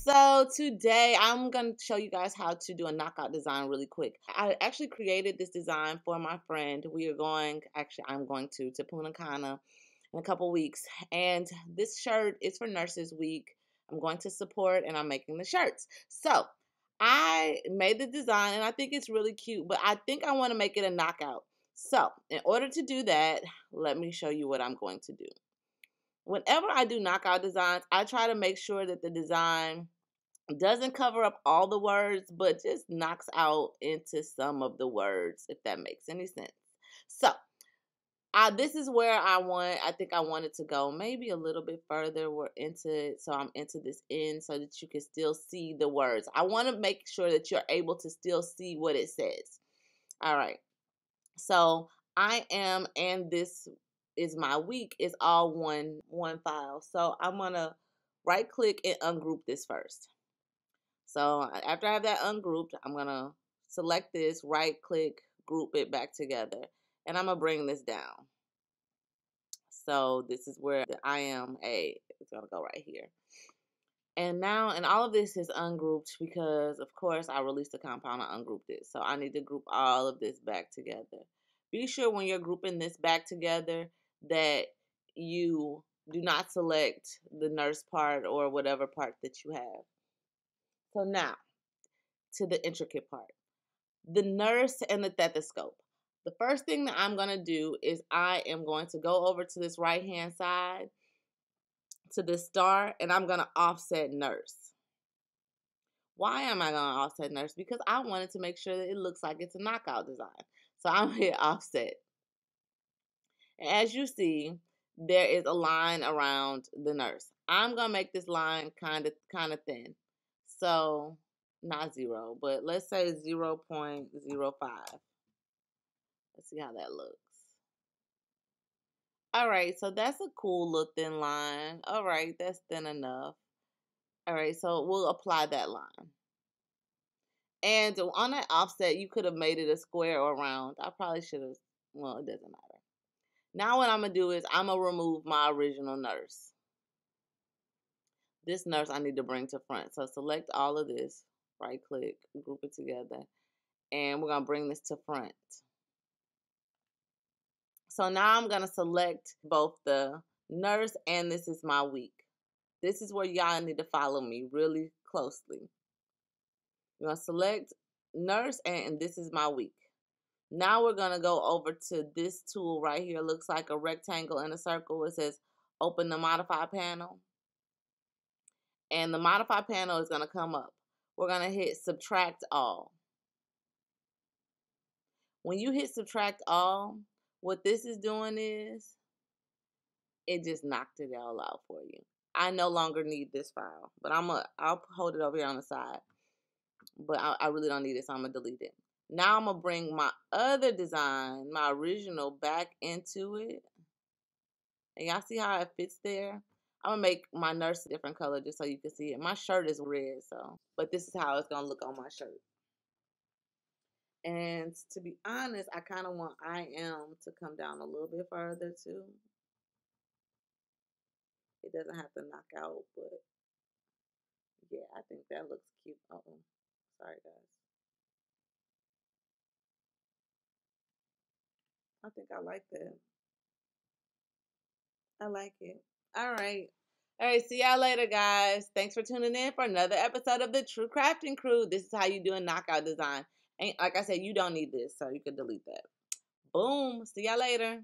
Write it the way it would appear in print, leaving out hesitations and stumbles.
So today I'm going to show you guys how to do a knockout design really quick. I actually created this design for my friend. I'm going to Punta Cana in a couple weeks. And this shirt is for Nurses Week. I'm going to support and I'm making the shirts. So I made the design and I think it's really cute, but I think I want to make it a knockout. So in order to do that, let me show you what I'm going to do. Whenever I do knockout designs, I try to make sure that the design doesn't cover up all the words, but just knocks out into some of the words, if that makes any sense. So this is where I think I wanted to go maybe a little bit further. We're into it, so I'm into this end so that you can still see the words. I want to make sure that you're able to still see what it says. All right. So I am, and this is my week, is all one file. So I'm gonna right click and ungroup this first. So after I have that ungrouped, I'm gonna select this, right click, group it back together, and I'm gonna bring this down. So this is where the I am a is gonna go right here. And now, and all of this is ungrouped because, of course, I released the compound, I ungrouped it. So I need to group all of this back together. Be sure when you're grouping this back together that you do not select the nurse part or whatever part that you have. So now, to the intricate part. The nurse and the stethoscope. The first thing that I'm going to do is I am going to go over to this right-hand side, to this star, and I'm going to offset nurse. Why am I going to offset nurse? Because I wanted to make sure that it looks like it's a knockout design. So I'm going to hit offset. And as you see, there is a line around the nurse. I'm going to make this line kind of thin. So not 0, but let's say 0.05. Let's see how that looks. All right, so that's a cool little thin line. All right, that's thin enough. All right, so we'll apply that line. And on that offset, you could have made it a square or round. I probably should have, well, it doesn't matter. Now what I'm going to do is I'm going to remove my original nurse. This nurse I need to bring to front. So select all of this, right click, group it together, and we're going to bring this to front. So now I'm going to select both the nurse and this is my week. This is where y'all need to follow me really closely. We're going to select nurse and this is my week. Now we're going to go over to this tool right here. It looks like a rectangle and a circle. It says open the modify panel. And the modify panel is going to come up. We're going to hit subtract all. When you hit subtract all, what this is doing is it just knocked it all out for you. I no longer need this file, but I'll hold it over here on the side. But I really don't need it, so I'm going to delete it. Now I'm going to bring my other design, my original, back into it. And y'all see how it fits there? I'm going to make my nurse a different color just so you can see it. My shirt is red, but this is how it's going to look on my shirt. And to be honest, I kind of want I am to come down a little bit further too. It doesn't have to knock out, but yeah, I think that looks cute. Uh-oh. Sorry, guys. I think I like that. I like it. All right. All right. See y'all later, guys. Thanks for tuning in for another episode of the True Crafting Crew. This is how you do a knockout design. And like I said, you don't need this, so you can delete that. Boom. See y'all later.